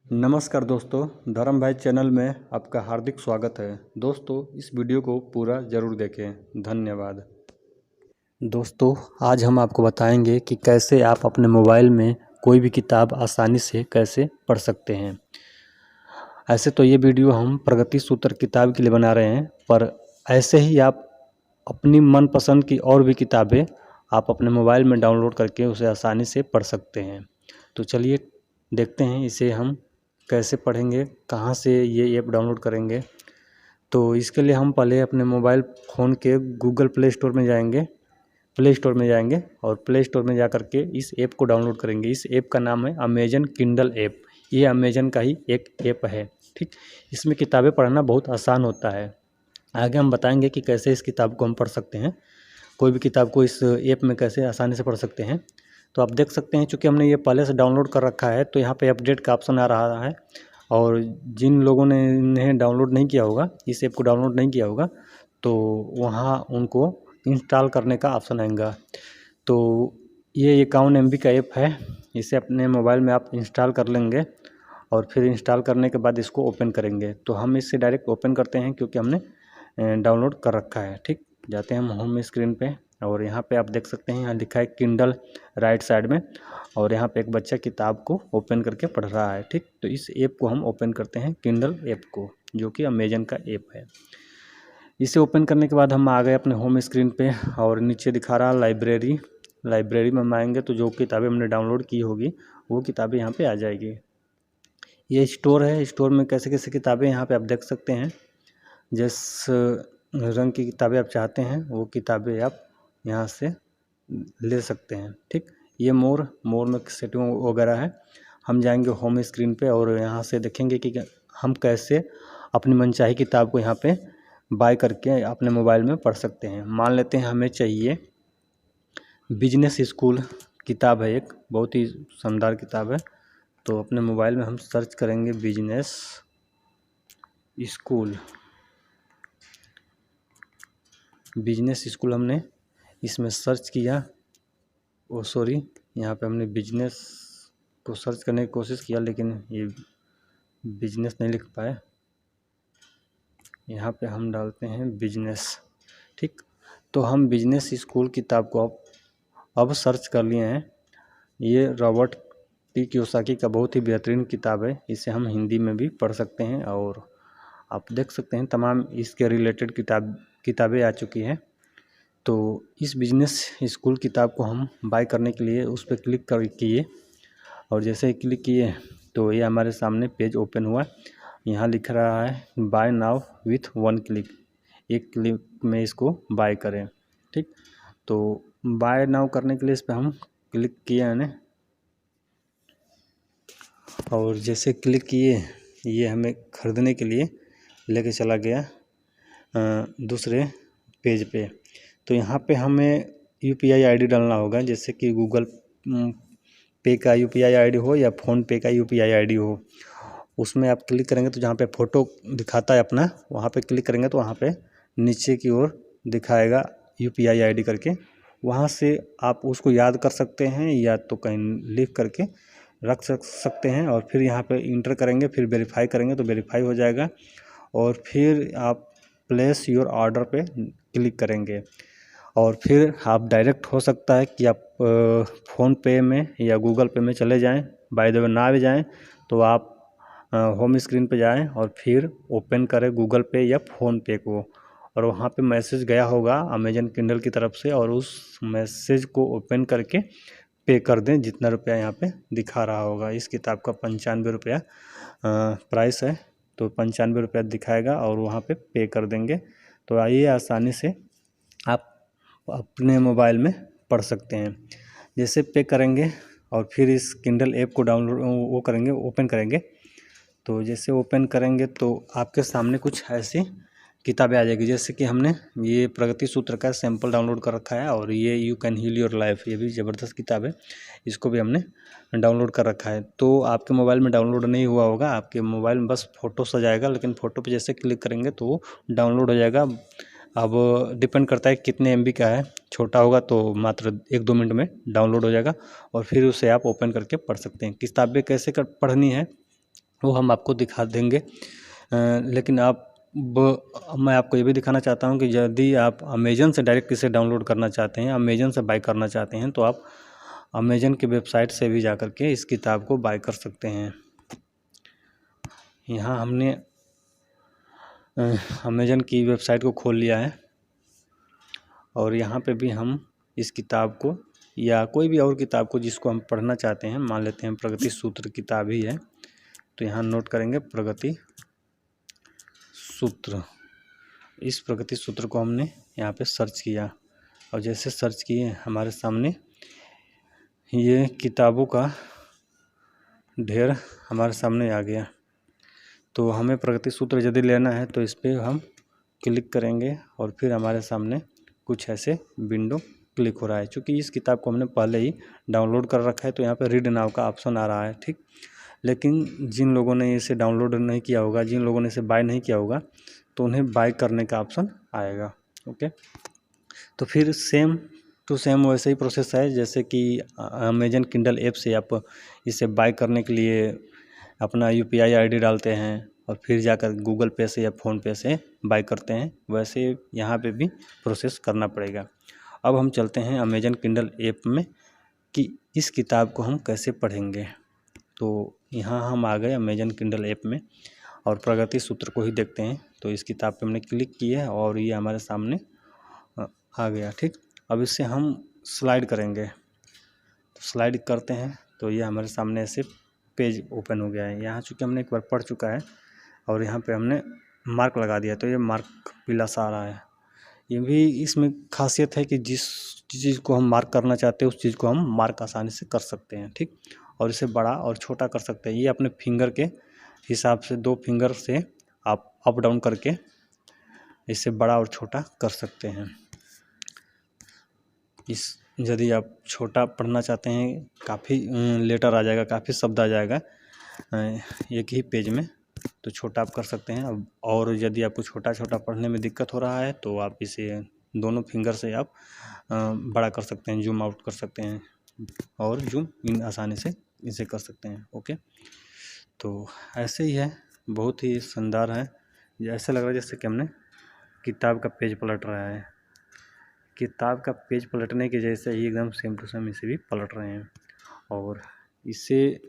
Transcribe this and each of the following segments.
नमस्कार दोस्तों, धर्म भाई चैनल में आपका हार्दिक स्वागत है। दोस्तों, इस वीडियो को पूरा ज़रूर देखें। धन्यवाद। दोस्तों, आज हम आपको बताएंगे कि कैसे आप अपने मोबाइल में कोई भी किताब आसानी से कैसे पढ़ सकते हैं। ऐसे तो ये वीडियो हम प्रगति सूत्र किताब के लिए बना रहे हैं, पर ऐसे ही आप अपनी मनपसंद की और भी किताबें आप अपने मोबाइल में डाउनलोड करके उसे आसानी से पढ़ सकते हैं। तो चलिए देखते हैं इसे हम कैसे पढ़ेंगे, कहाँ से ये ऐप डाउनलोड करेंगे। तो इसके लिए हम पहले अपने मोबाइल फ़ोन के गूगल प्ले स्टोर में जाएंगे और प्ले स्टोर में जा कर के इस ऐप को डाउनलोड करेंगे। इस ऐप का नाम है अमेजन किंडल ऐप। ये अमेजन का ही एक ऐप है, ठीक। इसमें किताबें पढ़ना बहुत आसान होता है। आगे हम बताएंगे कि कैसे इस किताब को हम पढ़ सकते हैं, कोई भी किताब को इस ऐप में कैसे आसानी से पढ़ सकते हैं। तो आप देख सकते हैं, चूँकि हमने ये पहले से डाउनलोड कर रखा है तो यहाँ पे अपडेट का ऑप्शन आ रहा है। और जिन लोगों ने इन्हें डाउनलोड नहीं किया होगा, इस ऐप को डाउनलोड नहीं किया होगा, तो वहाँ उनको इंस्टॉल करने का ऑप्शन आएगा। तो ये 51 MB का ऐप है। इसे अपने मोबाइल में आप इंस्टॉल कर लेंगे और फिर इंस्टॉल करने के बाद इसको ओपन करेंगे। तो हम इससे डायरेक्ट ओपन करते हैं क्योंकि हमने डाउनलोड कर रखा है, ठीक। जाते हैं हम होम स्क्रीन पे और यहाँ पे आप देख सकते हैं, यहाँ लिखा है किंडल राइट साइड में, और यहाँ पे एक बच्चा किताब को ओपन करके पढ़ रहा है, ठीक। तो इस ऐप को हम ओपन करते हैं, किंडल ऐप को, जो कि अमेजन का ऐप है। इसे ओपन करने के बाद हम आ गए अपने होम स्क्रीन पे और नीचे दिखा रहा लाइब्रेरी में हम आएंगे तो जो किताबें हमने डाउनलोड की होगी वो किताबें यहाँ पे आ जाएगी। ये स्टोर है, स्टोर में कैसे कैसे किताबें यहाँ पे आप देख सकते हैं। जिस रंग की किताबें आप चाहते हैं वो किताबें आप यहाँ से ले सकते हैं, ठीक। ये मोर में सेटिंग वगैरह है। हम जाएंगे होम स्क्रीन पे और यहाँ से देखेंगे कि हम कैसे अपनी मनचाही किताब को यहाँ पे बाय करके अपने मोबाइल में पढ़ सकते हैं। मान लेते हैं हमें चाहिए बिजनेस स्कूल किताब है, एक बहुत ही शानदार किताब है। तो अपने मोबाइल में हम सर्च करेंगे बिजनेस स्कूल हमने इसमें सर्च किया। यहाँ पे हमने बिजनेस को सर्च करने की कोशिश किया लेकिन ये बिजनेस नहीं लिख पाए। यहाँ पे हम डालते हैं बिजनेस, ठीक। तो हम बिजनेस स्कूल किताब को अब सर्च कर लिए हैं। ये रॉबर्ट टी कियोसाकी का बहुत ही बेहतरीन किताब है। इसे हम हिंदी में भी पढ़ सकते हैं और आप देख सकते हैं तमाम इसके रिलेटेड किताबें आ चुकी हैं। तो इस बिजनेस स्कूल किताब को हम बाय करने के लिए उस पर क्लिक किए और जैसे ही क्लिक किए तो ये हमारे सामने पेज ओपन हुआ। यहाँ लिख रहा है बाय नाउ विथ 1 क्लिक, एक क्लिक में इसको बाय करें, ठीक। तो बाय नाउ करने के लिए इस पर हम क्लिक किए मैंने और जैसे क्लिक किए ये हमें ख़रीदने के लिए लेके चला गया दूसरे पेज पे। तो यहाँ पे हमें UPI ID डालना होगा, जैसे कि गूगल पे का UPI ID हो या फ़ोनपे का UPI ID हो। उसमें आप क्लिक करेंगे तो जहाँ पे फ़ोटो दिखाता है अपना, वहाँ पे क्लिक करेंगे तो वहाँ पे नीचे की ओर दिखाएगा UPI ID करके। वहाँ से आप उसको याद कर सकते हैं या तो कहीं लिख करके रख सकते हैं और फिर यहाँ पे इंटर करेंगे, फिर वेरीफाई करेंगे तो वेरीफाई हो जाएगा। और फिर आप प्लेस योर ऑर्डर पे क्लिक करेंगे और फिर आप डायरेक्ट हो सकता है कि आप फ़ोनपे में या गूगल पे में चले जाएं। बाय द वे ना भी जाएं तो आप होम स्क्रीन पे जाएं और फिर ओपन करें गूगल पे या फ़ोनपे को, और वहाँ पे मैसेज गया होगा अमेजन किंडल की तरफ से, और उस मैसेज को ओपन करके पे कर दें जितना रुपया यहाँ पे दिखा रहा होगा। इस किताब का 95 रुपया प्राइस है, तो 95 रुपया दिखाएगा और वहाँ पे कर देंगे। तो आइए आसानी से आप अपने मोबाइल में पढ़ सकते हैं। जैसे पे करेंगे और फिर इस किंडल ऐप को ओपन करेंगे। तो जैसे ओपन करेंगे तो आपके सामने कुछ ऐसी किताबें आ जाएगी, जैसे कि हमने ये प्रगति सूत्र का सैंपल डाउनलोड कर रखा है और ये you can heal your life, ये भी ज़बरदस्त किताब है, इसको भी हमने डाउनलोड कर रखा है। तो आपके मोबाइल में डाउनलोड नहीं हुआ होगा, आपके मोबाइल में बस फ़ोटो सजाएगा, लेकिन फ़ोटो पे जैसे क्लिक करेंगे तो वो डाउनलोड हो जाएगा। अब डिपेंड करता है कितने MB का है, छोटा होगा तो मात्र 1-2 मिनट में डाउनलोड हो जाएगा और फिर उसे आप ओपन करके पढ़ सकते हैं। किताबें कैसे पढ़नी है वो हम आपको दिखा देंगे। लेकिन मैं आपको ये भी दिखाना चाहता हूँ कि यदि आप अमेज़न से डायरेक्ट इसे डाउनलोड करना चाहते हैं, अमेज़न से बाय करना चाहते हैं, तो आप अमेज़न की वेबसाइट से भी जा कर के इस किताब को बाय कर सकते हैं। यहाँ हमने अमेज़न की वेबसाइट को खोल लिया है और यहाँ पे भी हम इस किताब को या कोई भी और किताब को जिसको हम पढ़ना चाहते हैं, मान लेते हैं प्रगति सूत्र किताब ही है, तो यहाँ नोट करेंगे प्रगति सूत्र। इस प्रगति सूत्र को हमने यहाँ पे सर्च किया और जैसे सर्च किए हमारे सामने ये किताबों का ढेर हमारे सामने आ गया। तो हमें प्रगति सूत्र यदि लेना है तो इस पर हम क्लिक करेंगे और फिर हमारे सामने कुछ ऐसे विंडो क्लिक हो रहा है। चूँकि इस किताब को हमने पहले ही डाउनलोड कर रखा है तो यहाँ पे रीड नाउ का ऑप्शन आ रहा है, ठीक। लेकिन जिन लोगों ने इसे डाउनलोड नहीं किया होगा, जिन लोगों ने इसे बाय नहीं किया होगा, तो उन्हें बाय करने का ऑप्शन आएगा। ओके, तो फिर सेम टू सेम वैसे ही प्रोसेस है जैसे कि अमेजन किंडल ऐप से आप इसे बाय करने के लिए अपना UPI ID डालते हैं और फिर जाकर गूगल पे से या फ़ोनपे से बाय करते हैं, वैसे यहाँ पे भी प्रोसेस करना पड़ेगा। अब हम चलते हैं अमेजन किंडल ऐप में कि इस किताब को हम कैसे पढ़ेंगे। तो यहाँ हम आ गए अमेजन किंडल ऐप में और प्रगति सूत्र को ही देखते हैं। तो इस किताब पे हमने क्लिक किया और ये हमारे सामने आ गया, ठीक। अब इससे हम स्लाइड करेंगे, तो स्लाइड करते हैं तो ये हमारे सामने ऐसे पेज ओपन हो गया है। यहाँ चूँकि हमने एक बार पढ़ चुका है और यहाँ पे हमने मार्क लगा दिया तो ये मार्क पीला सा आ रहा है। ये भी इसमें खासियत है कि जिस चीज़ को हम मार्क करना चाहते हैं उस चीज़ को हम मार्क आसानी से कर सकते हैं, ठीक। और इसे बड़ा और छोटा कर सकते हैं। ये अपने फिंगर के हिसाब से 2 फिंगर से आप अप डाउन करके इसे बड़ा और छोटा कर सकते हैं। यदि आप छोटा पढ़ना चाहते हैं, काफ़ी लेटर आ जाएगा, काफ़ी शब्द आ जाएगा एक ही पेज में, तो छोटा आप कर सकते हैं। अब और यदि आपको छोटा छोटा पढ़ने में दिक्कत हो रहा है तो आप इसे दोनों फिंगर से आप बड़ा कर सकते हैं, जूम आउट कर सकते हैं और जूम इन आसानी से इसे कर सकते हैं। ओके, तो ऐसे ही है, बहुत ही शानदार है। ऐसा लग रहा है जैसे कि हमने किताब का पेज पलट रहा है, किताब का पेज पलटने के जैसे ही एकदम सेम टू सेम इसे भी पलट रहे हैं। और इसे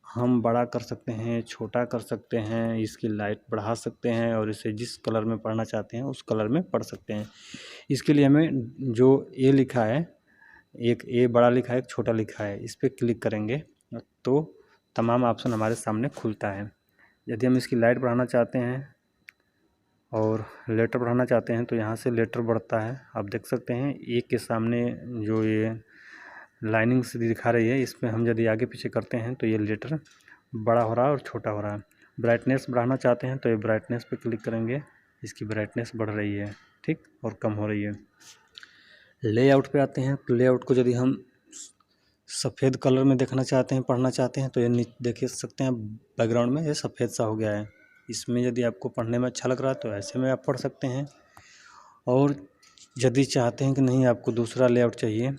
हम बड़ा कर सकते हैं, छोटा कर सकते हैं, इसकी लाइट बढ़ा सकते हैं और इसे जिस कलर में पढ़ना चाहते हैं उस कलर में पढ़ सकते हैं। इसके लिए हमें जो ए लिखा है, एक ए बड़ा लिखा है, एक छोटा लिखा है, इस पर क्लिक करेंगे तो तमाम ऑप्शन हमारे सामने खुलता है। यदि हम इसकी लाइट बढ़ाना चाहते हैं और लेटर बढ़ाना चाहते हैं तो यहाँ से लेटर बढ़ता है। आप देख सकते हैं एक के सामने जो ये लाइनिंग से दिखा रही है, इसमें हम यदि आगे पीछे करते हैं तो ये लेटर बड़ा हो रहा है और छोटा हो रहा है। ब्राइटनेस बढ़ाना चाहते हैं तो ये ब्राइटनेस पे क्लिक करेंगे, इसकी ब्राइटनेस बढ़ रही है, ठीक, और कम हो रही है। लेआउट पे आते हैं तो लेआउट को यदि हम सफ़ेद कलर में देखना चाहते हैं, पढ़ना चाहते हैं, तो ये देख सकते हैं बैकग्राउंड में ये सफ़ेद सा हो गया है। इसमें यदि आपको पढ़ने में अच्छा लग रहा है तो ऐसे में आप पढ़ सकते हैं। और यदि चाहते हैं कि नहीं आपको दूसरा लेआउट चाहिए,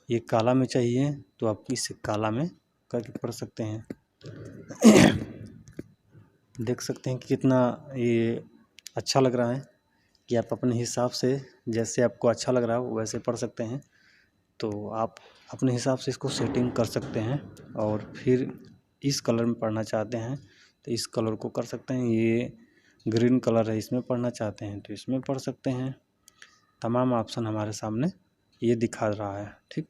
ये काला में चाहिए, तो आप इसे काला में करके पढ़ सकते हैं। देख सकते हैं कि कितना ये अच्छा लग रहा है कि आप अपने हिसाब से जैसे आपको अच्छा लग रहा है वैसे पढ़ सकते हैं। तो आप अपने हिसाब से इसको सेटिंग कर सकते हैं और फिर इस कलर में पढ़ना चाहते हैं तो इस कलर को कर सकते हैं। ये ग्रीन कलर है, इसमें पढ़ना चाहते हैं तो इसमें पढ़ सकते हैं। तमाम ऑप्शन हमारे सामने ये दिखा रहा है, ठीक।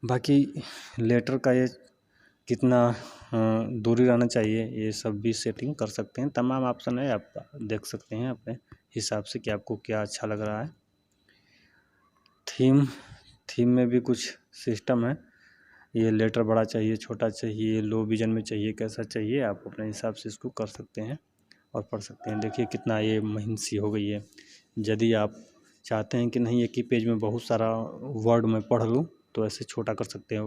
बाकी लेटर का ये कितना दूरी रहना चाहिए ये सब भी सेटिंग कर सकते हैं। तमाम ऑप्शन है, आप देख सकते हैं अपने हिसाब से कि आपको क्या अच्छा लग रहा है। थीम में भी कुछ सिस्टम है, ये लेटर बड़ा चाहिए, छोटा चाहिए, लो विजन में चाहिए, कैसा चाहिए, आप अपने हिसाब से इसको कर सकते हैं और पढ़ सकते हैं। देखिए कितना ये महीन सी हो गई है। यदि आप चाहते हैं कि नहीं एक ही पेज में बहुत सारा वर्ड मैं पढ़ लूँ तो ऐसे छोटा कर सकते हैं,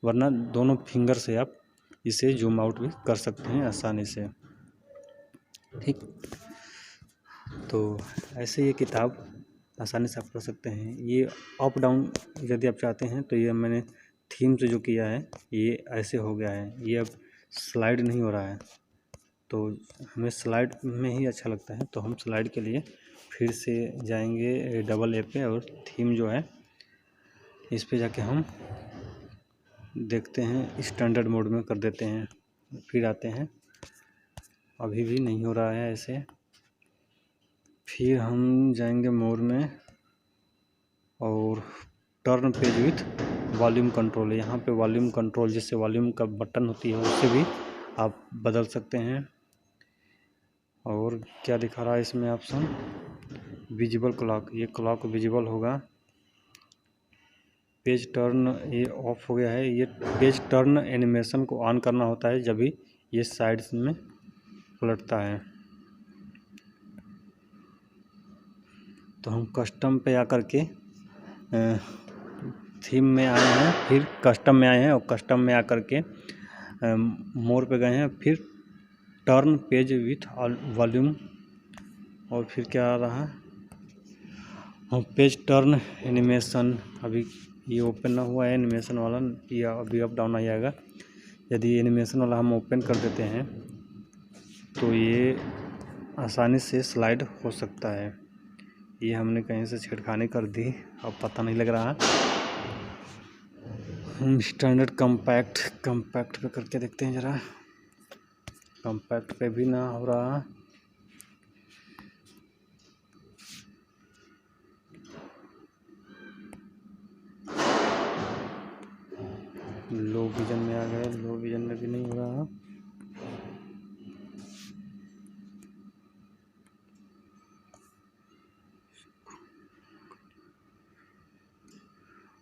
वरना दोनों फिंगर से आप इसे जूम आउट भी कर सकते हैं आसानी से, ठीक। तो ऐसे ये किताब आसानी से आप पढ़ सकते हैं। ये अप डाउन यदि आप चाहते हैं तो ये मैंने थीम से जो किया है ये ऐसे हो गया है। ये अब स्लाइड नहीं हो रहा है, तो हमें स्लाइड में ही अच्छा लगता है। तो हम स्लाइड के लिए फिर से जाएंगे डबल ए पे, और थीम जो है इस पे जाके हम देखते हैं, स्टैंडर्ड मोड में कर देते हैं। फिर आते हैं, अभी भी नहीं हो रहा है ऐसे। फिर हम जाएंगे मोड में, और turn page with volume control, यहाँ पे वॉल्यूम कंट्रोल जिससे वॉल्यूम का बटन होती है उससे भी आप बदल सकते हैं। और क्या दिखा रहा है इसमें ऑप्शन, विजिबल क्लॉक, ये क्लॉक विजिबल होगा। पेज टर्न ये ऑफ हो गया है। ये पेज टर्न एनिमेशन को ऑन करना होता है जब भी ये साइड्स में पलटता है। तो हम कस्टम पे आकर के थीम में आए हैं, फिर कस्टम में आए हैं, और कस्टम में आकर के मोर पे गए हैं, फिर टर्न पेज विथ वॉल्यूम, और फिर क्या आ रहा है, हम पेज टर्न एनिमेशन, अभी ये ओपन ना हुआ है एनिमेशन वाला, या अभी अप डाउन आ जाएगा। यदि एनिमेशन वाला हम ओपन कर देते हैं तो ये आसानी से स्लाइड हो सकता है। ये हमने कहीं से छेड़खानी कर दी, अब पता नहीं लग रहा। हम स्टैंडर्ड कम्पैक्ट पे करके देखते हैं ज़रा, कम्पैक्ट पे भी ना हो रहा। लो विजन में आ गए, लो विजन में भी नहीं हो रहा।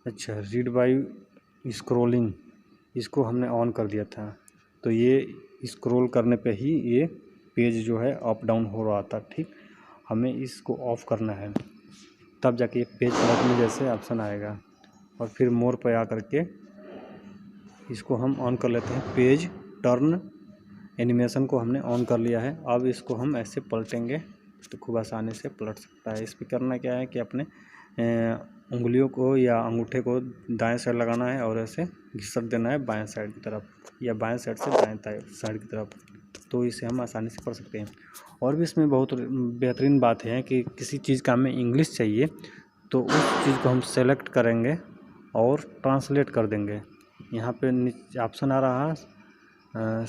अच्छा, रीड बाय स्क्रॉलिंग, इसको हमने ऑन कर दिया था, तो ये स्क्रॉल करने पे ही ये पेज जो है अप डाउन हो रहा था। ठीक, हमें इसको ऑफ करना है, तब जाके ये पेज पलटने जैसे ऑप्शन आएगा। और फिर मोर पे आ करके इसको हम ऑन कर लेते हैं। पेज टर्न एनिमेशन को हमने ऑन कर लिया है। अब इसको हम ऐसे पलटेंगे तो खूब आसानी से पलट सकता है। इस पर करना क्या है कि अपने उंगलियों को या अंगूठे को दाएं साइड लगाना है, और ऐसे घिसक देना है बाएं साइड की तरफ, या बाएं साइड से दाएं साइड की तरफ, तो इसे हम आसानी से पढ़ सकते हैं। और भी इसमें बहुत बेहतरीन बात है कि किसी चीज़ का हमें इंग्लिश चाहिए तो उस चीज़ को हम सेलेक्ट करेंगे और ट्रांसलेट कर देंगे। यहाँ पे नीचे ऑप्शन आ रहा है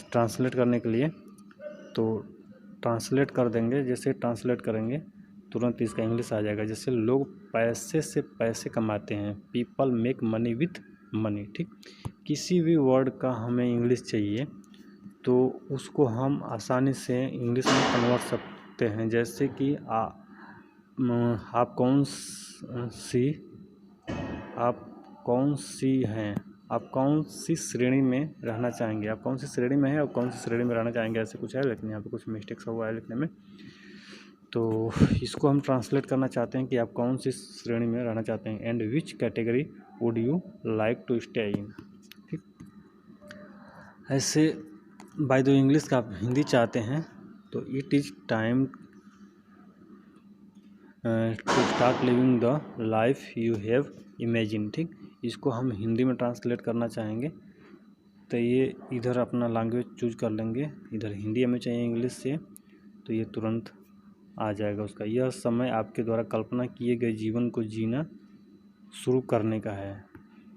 ट्रांसलेट करने के लिए, तो ट्रांसलेट कर देंगे। जैसे ट्रांसलेट करेंगे तुरंत इसका इंग्लिश आ जाएगा। जैसे लोग पैसे से पैसे कमाते हैं, people make money with money. ठीक, किसी भी वर्ड का हमें इंग्लिश चाहिए तो उसको हम आसानी से इंग्लिश में कन्वर्ट सकते हैं। जैसे कि आप कौन सी हैं, आप कौन सी श्रेणी में रहना चाहेंगे, आप कौन सी श्रेणी में हैं और कौन सी श्रेणी में रहना चाहेंगे, ऐसे कुछ है। लेकिन यहाँ पे कुछ मिस्टेक्स हुआ है लिखने में, तो इसको हम ट्रांसलेट करना चाहते हैं कि आप कौन सी श्रेणी में रहना चाहते हैं। And which category would you like to stay in. ठीक, ऐसे बाय द इंग्लिश का आप हिंदी चाहते हैं तो it is time to start living the life you have imagine. ठीक, इसको हम हिंदी में ट्रांसलेट करना चाहेंगे तो ये इधर अपना लैंग्वेज चूज कर लेंगे। इधर हिंदी हमें चाहिए इंग्लिश से, तो ये तुरंत आ जाएगा उसका। यह समय आपके द्वारा कल्पना किए गए जीवन को जीना शुरू करने का है।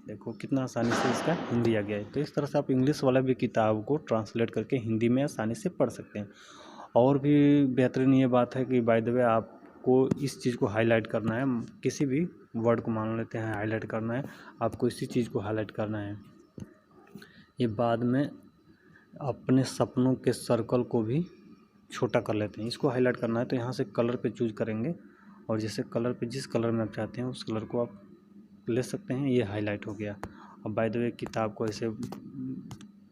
देखो कितना आसानी से इसका हिंदी आ गया है। तो इस तरह से आप इंग्लिश वाला भी किताब को ट्रांसलेट करके हिंदी में आसानी से पढ़ सकते हैं। और भी बेहतरीन ये बात है कि बाय द वे आपको इस चीज़ को हाईलाइट करना है, किसी भी वर्ड को मान लेते हैं हाईलाइट करना है, आपको इसी चीज़ को हाईलाइट करना है। ये बाद में अपने सपनों के सर्कल को भी छोटा कर लेते हैं। इसको हाईलाइट करना है तो यहाँ से कलर पे चूज करेंगे, और जैसे कलर पे जिस कलर में आप चाहते हैं उस कलर को आप ले सकते हैं। ये हाईलाइट हो गया। अब बाय द वे किताब को ऐसे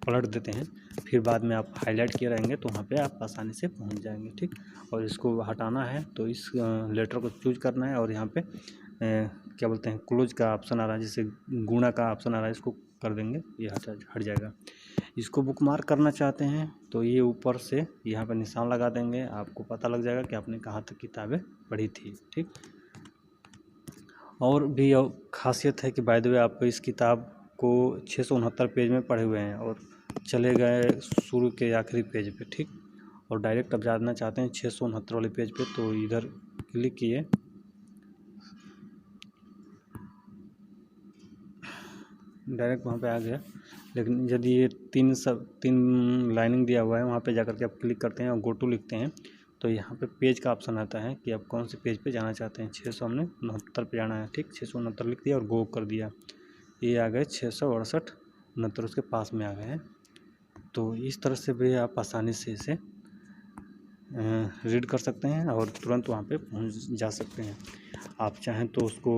पलट देते हैं, फिर बाद में आप हाईलाइट किए रहेंगे तो वहाँ पे आप आसानी से पहुँच जाएंगे। ठीक, और इसको हटाना है तो इस लेटर को चूज करना है, और यहाँ पे क्या बोलते हैं क्लोज का ऑप्शन आ रहा है, जैसे गुणा का ऑप्शन आ रहा है, इसको कर देंगे, ये हट जाएगा। इसको बुकमार्क करना चाहते हैं तो ये ऊपर से यहाँ पर निशान लगा देंगे, आपको पता लग जाएगा कि आपने कहाँ तक किताबें पढ़ी थी। ठीक, और भी खासियत है कि बाय द वे आप इस किताब को 669 पेज में पढ़े हुए हैं, और चले गए शुरू के आखिरी पेज पे, ठीक। और डायरेक्ट अब जाना चाहते हैं 669 वाले पेज पे, तो इधर क्लिक किए, डायरेक्ट वहाँ पे आ गया। लेकिन यदि ये तीन लाइनिंग दिया हुआ है, वहाँ पे जाकर के आप क्लिक करते हैं और गो टू लिखते हैं, तो यहाँ पे पेज का ऑप्शन आता है कि आप कौन से पेज पे जाना चाहते हैं। 669 पे जाना है, ठीक। 669 लिख दिया और गो कर दिया, ये आ गए 668 69 उसके पास में आ गए हैं। तो इस तरह से भी आप आसानी से इसे रीड कर सकते हैं और तुरंत वहाँ पे पहुँच जा सकते हैं। आप चाहें तो उसको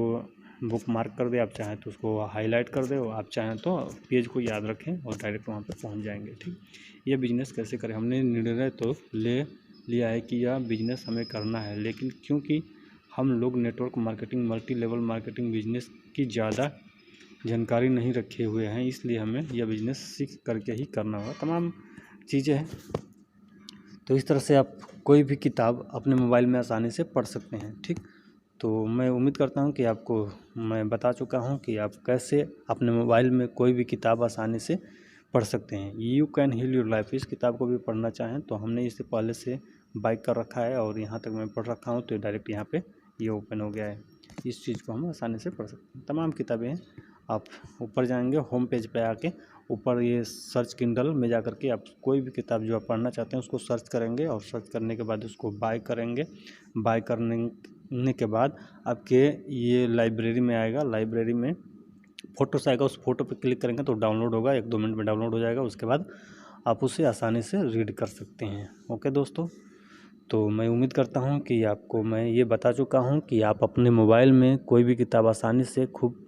बुक मार्क कर दे, आप चाहें तो उसको हाईलाइट कर दे, और आप चाहें तो पेज को याद रखें और डायरेक्ट वहाँ पे पहुँच जाएंगे, ठीक। ये बिजनेस कैसे करें, हमने निर्णय तो ले लिया है कि यह बिजनेस हमें करना है, लेकिन क्योंकि हम लोग network marketing, multi level marketing business की ज़्यादा जानकारी नहीं रखे हुए हैं, इसलिए हमें यह बिजनेस सीख करके ही करना होगा। तमाम चीज़ें हैं। तो इस तरह से आप कोई भी किताब अपने मोबाइल में आसानी से पढ़ सकते हैं, ठीक। तो मैं उम्मीद करता हूँ कि आपको मैं बता चुका हूँ कि आप कैसे अपने मोबाइल में कोई भी किताब आसानी से पढ़ सकते हैं। You can heal your life, इस किताब को भी पढ़ना चाहें तो हमने इसे पहले से बाय कर रखा है और यहाँ तक मैं पढ़ रखा हूँ, तो डायरेक्ट यहाँ पे ये ओपन हो गया है। इस चीज़ को हम आसानी से पढ़ सकते हैं। तमाम किताबें हैं। आप ऊपर जाएंगे, होम पेज पे आके ऊपर ये सर्च किंडल में जा कर के आप कोई भी किताब जो आप पढ़ना चाहते हैं उसको सर्च करेंगे, और सर्च करने के बाद उसको बाय करेंगे। बाय करने के बाद आपके ये लाइब्रेरी में आएगा, लाइब्रेरी में फ़ोटो से आएगा, उस फोटो पे क्लिक करेंगे तो डाउनलोड होगा, 1-2 मिनट में डाउनलोड हो जाएगा। उसके बाद आप उसे आसानी से रीड कर सकते हैं। ओके दोस्तों, तो मैं उम्मीद करता हूँ कि आपको मैं ये बता चुका हूँ कि आप अपने मोबाइल में कोई भी किताब आसानी से खूब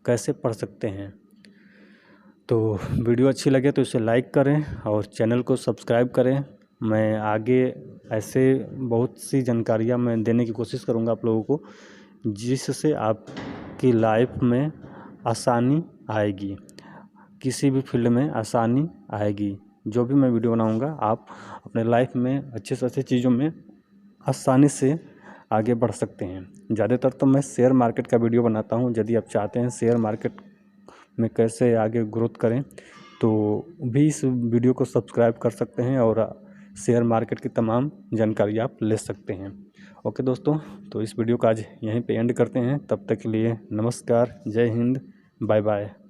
कैसे पढ़ सकते हैं। तो वीडियो अच्छी लगे तो इसे लाइक करें और चैनल को सब्सक्राइब करें। मैं आगे ऐसे बहुत सी जानकारियाँ मैं देने की कोशिश करूँगा आप लोगों को, जिससे आपकी लाइफ में आसानी आएगी, किसी भी फील्ड में आसानी आएगी। जो भी मैं वीडियो बनाऊँगा आप अपने लाइफ में अच्छे से अच्छे चीज़ों में आसानी से आगे बढ़ सकते हैं। ज़्यादातर तो मैं शेयर मार्केट का वीडियो बनाता हूँ। यदि आप चाहते हैं शेयर मार्केट में कैसे आगे ग्रोथ करें, तो भी इस वीडियो को सब्सक्राइब कर सकते हैं और शेयर मार्केट की तमाम जानकारी आप ले सकते हैं। ओके दोस्तों, तो इस वीडियो को आज यहीं पे एंड करते हैं। तब तक के लिए नमस्कार, जय हिंद, बाय बाय।